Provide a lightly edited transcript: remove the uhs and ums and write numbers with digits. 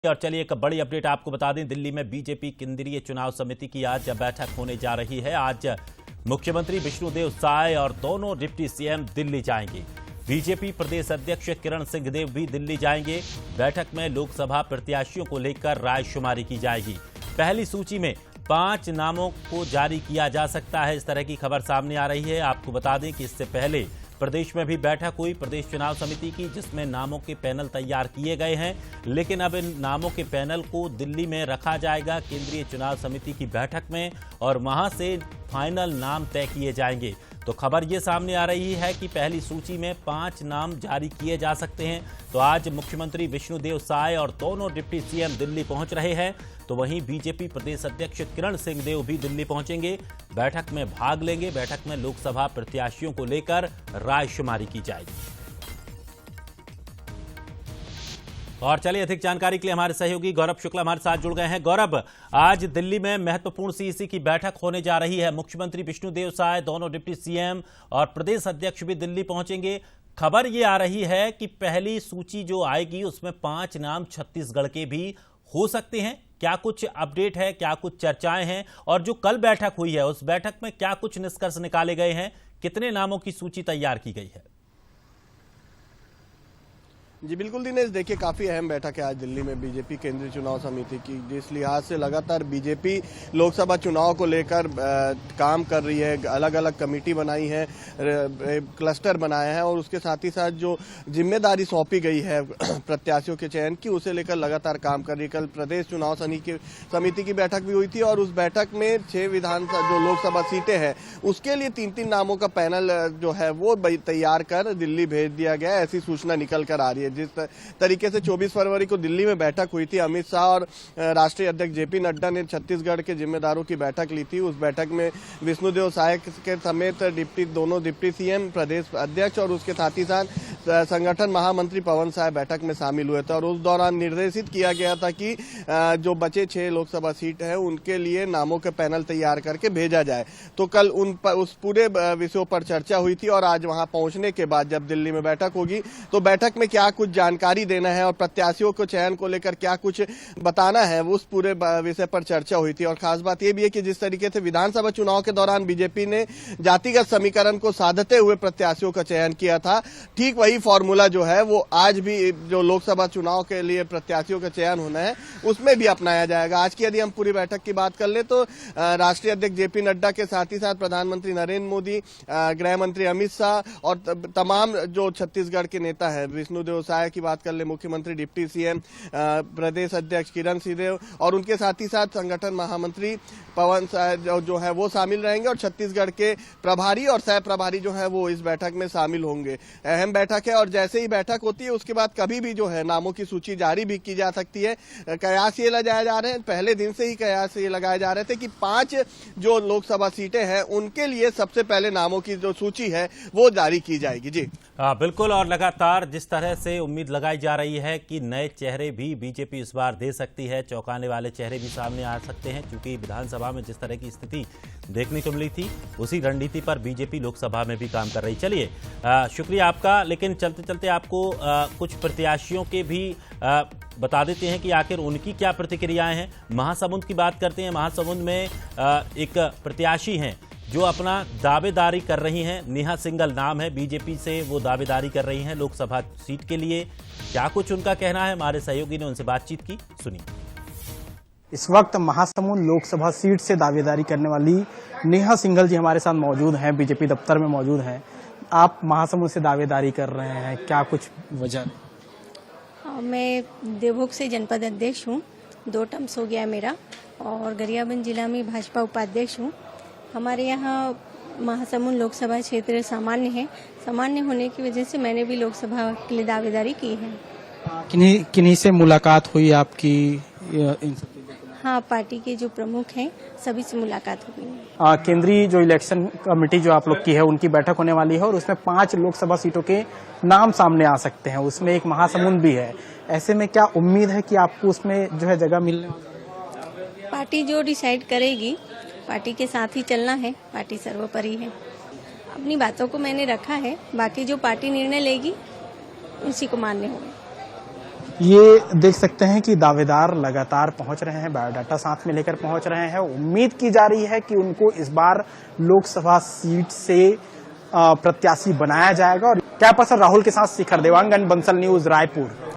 और चलिए एक बड़ी अपडेट आपको बता दें। दिल्ली में बीजेपी केंद्रीय चुनाव समिति की आज बैठक होने जा रही है। आज मुख्यमंत्री विष्णुदेव साय और दोनों डिप्टी सीएम दिल्ली जाएंगे। बीजेपी प्रदेश अध्यक्ष किरण सिंहदेव भी दिल्ली जाएंगे। बैठक में लोकसभा प्रत्याशियों को लेकर रायशुमारी की जाएगी। पहली सूची में 5 नामों को जारी किया जा सकता है, इस तरह की खबर सामने आ रही है। आपको बता दें कि इससे पहले प्रदेश में भी बैठक हुई प्रदेश चुनाव समिति की, जिसमें नामों के पैनल तैयार किए गए हैं। लेकिन अब इन नामों के पैनल को दिल्ली में रखा जाएगा केंद्रीय चुनाव समिति की बैठक में, और वहां से फाइनल नाम तय किए जाएंगे। तो खबर ये सामने आ रही है कि पहली सूची में 5 नाम जारी किए जा सकते हैं। तो आज मुख्यमंत्री विष्णुदेव साय और दोनों डिप्टी सीएम दिल्ली पहुंच रहे हैं। तो वहीं बीजेपी प्रदेश अध्यक्ष किरण सिंहदेव भी दिल्ली पहुंचेंगे, बैठक में भाग लेंगे। बैठक में लोकसभा प्रत्याशियों को लेकर रायशुमारी की जाएगी। और चलिए अधिक जानकारी के लिए हमारे सहयोगी गौरव शुक्ला हमारे साथ जुड़ गए हैं। गौरव, आज दिल्ली में महत्वपूर्ण सीईसी की बैठक होने जा रही है। मुख्यमंत्री विष्णुदेव साय, दोनों डिप्टी सीएम और प्रदेश अध्यक्ष भी दिल्ली पहुंचेंगे। खबर ये आ रही है कि पहली सूची जो आएगी उसमें 5 नाम छत्तीसगढ़ के भी हो सकते हैं। क्या कुछ अपडेट है, क्या कुछ चर्चाएं हैं, और जो कल बैठक हुई है उस बैठक में क्या कुछ निष्कर्ष निकाले गए हैं? कितने नामों की सूची तैयार की गई है? जी बिल्कुल दिनेश, देखिए काफ़ी अहम बैठक है आज दिल्ली में बीजेपी केंद्रीय चुनाव समिति की, जिस लिहाज से लगातार बीजेपी लोकसभा चुनाव को लेकर काम कर रही है। अलग अलग कमेटी बनाई है, क्लस्टर बनाए हैं, और उसके साथ ही साथ जो जिम्मेदारी सौंपी गई है प्रत्याशियों के चयन की, उसे लेकर लगातार काम कर रही है। कल प्रदेश चुनाव समिति की बैठक भी हुई थी, और उस बैठक में 6 विधानसभा जो लोकसभा सीटें हैं उसके लिए 3-3 नामों का पैनल जो है वो तैयार कर दिल्ली भेज दिया गया, ऐसी सूचना निकल कर आ रही है। जिस तरीके से 24 फरवरी को दिल्ली में बैठक हुई थी, अमित शाह और राष्ट्रीय अध्यक्ष जेपी नड्डा ने छत्तीसगढ़ के जिम्मेदारों की बैठक ली थी। उस बैठक में विष्णुदेव साय के समेत दोनों डिप्टी सीएम, प्रदेश अध्यक्ष और उसके साथ ही साथ संगठन महामंत्री पवन साय बैठक में शामिल हुए थे। और उस दौरान निर्देशित किया गया था कि जो बचे 6 लोकसभा सीट है उनके लिए नामों के पैनल तैयार करके भेजा जाए। तो कल उस पूरे विषयों पर चर्चा हुई थी, और आज वहां पहुंचने के बाद जब दिल्ली में बैठक होगी तो बैठक में क्या कुछ जानकारी देना है और प्रत्याशियों को चयन को लेकर क्या कुछ बताना है, उस पूरे विषय पर चर्चा हुई थी। और खास बात यह भी है कि जिस तरीके से विधानसभा चुनाव के दौरान बीजेपी ने जातिगत समीकरण को साधते हुए प्रत्याशियों का चयन किया था, ठीक वही फॉर्मूला जो है वो आज भी जो लोकसभा चुनाव के लिए प्रत्याशियों का चयन होना है उसमें भी अपनाया जाएगा। आज की यदि हम पूरी बैठक की बात कर ले तो राष्ट्रीय अध्यक्ष जेपी नड्डा के साथ ही साथ प्रधानमंत्री नरेंद्र मोदी, गृह मंत्री अमित शाह और तमाम जो छत्तीसगढ़ के नेता है, विष्णुदेव साय की बात कर ले, मुख्यमंत्री, डिप्टी सीएम, प्रदेश अध्यक्ष किरण सिंहदेव और उनके साथ ही साथ संगठन महामंत्री पवन साय जो है वो शामिल रहेंगे, और छत्तीसगढ़ के प्रभारी और सह प्रभारी जो है वो इस बैठक में शामिल होंगे। अहम बैठक है, और जैसे ही बैठक होती है उसके बाद कभी भी जो है नामों की सूची जारी भी की जा सकती है। कयास ये लगाए जा रहे हैं, पहले दिन से ही कयास ये लगाए जा रहे थे कि 5 जो लोकसभा सीटें हैं उनके लिए सबसे पहले नामों की जो सूची है वो जारी की जाएगी। जी बिल्कुल, और लगातार जिस तरह से उम्मीद लगाई जा रही है कि नए चेहरे भी बीजेपी इस बार दे सकती है, चौंकाने वाले चेहरे भी सामने आ सकते हैं, क्योंकि विधानसभा में जिस तरह की स्थिति देखने को मिली थी उसी रणनीति पर बीजेपी लोकसभा में भी काम कर रही। चलिए शुक्रिया आपका। लेकिन चलते चलते आपको कुछ प्रत्याशियों के भी बता देते हैं कि आखिर उनकी क्या प्रतिक्रियाएं हैं। महासमुंद की बात करते हैं। महासमुंद में एक प्रत्याशी हैं जो अपना दावेदारी कर रही हैं, नेहा सिंघल नाम है, बीजेपी से वो दावेदारी कर रही हैं लोकसभा सीट के लिए। क्या कुछ उनका कहना है, हमारे सहयोगी ने उनसे बातचीत की, सुनिए। इस वक्त महासमुंद लोकसभा सीट से दावेदारी करने वाली नेहा सिंघल जी हमारे साथ मौजूद हैं, बीजेपी दफ्तर में मौजूद हैं। आप महासमुंद से दावेदारी कर रहे हैं, क्या कुछ वजह? मैं देवभोग से जनपद अध्यक्ष हूँ, 2 टर्म्स हो गया मेरा, और गरियाबंद जिला में भाजपा उपाध्यक्ष हूँ। हमारे यहाँ महासमुंद लोकसभा क्षेत्र सामान्य है। सामान्य होने की वजह से मैंने भी लोकसभा के लिए दावेदारी की है। किन्हीं से मुलाकात हुई आपकी? हाँ, पार्टी के जो प्रमुख हैं सभी से मुलाकात हो गई। केंद्रीय जो इलेक्शन कमेटी जो आप लोग की है उनकी बैठक होने वाली है, और उसमें 5 लोकसभा सीटों के नाम सामने आ सकते हैं, उसमें एक महासमुंद भी है। ऐसे में क्या उम्मीद है कि आपको उसमें जो है जगह मिलने वाली? पार्टी जो डिसाइड करेगी, पार्टी के साथ ही चलना है, पार्टी सर्वोपरि है। अपनी बातों को मैंने रखा है, बाकी जो पार्टी निर्णय लेगी उसी को मान्य होगा। ये देख सकते हैं कि दावेदार लगातार पहुंच रहे हैं, बायोडाटा साथ में लेकर पहुंच रहे हैं। उम्मीद की जा रही है कि उनको इस बार लोकसभा सीट से प्रत्याशी बनाया जाएगा। और कैमरा पर्सन राहुल के साथ शिखर देवांगन, बंसल न्यूज, रायपुर।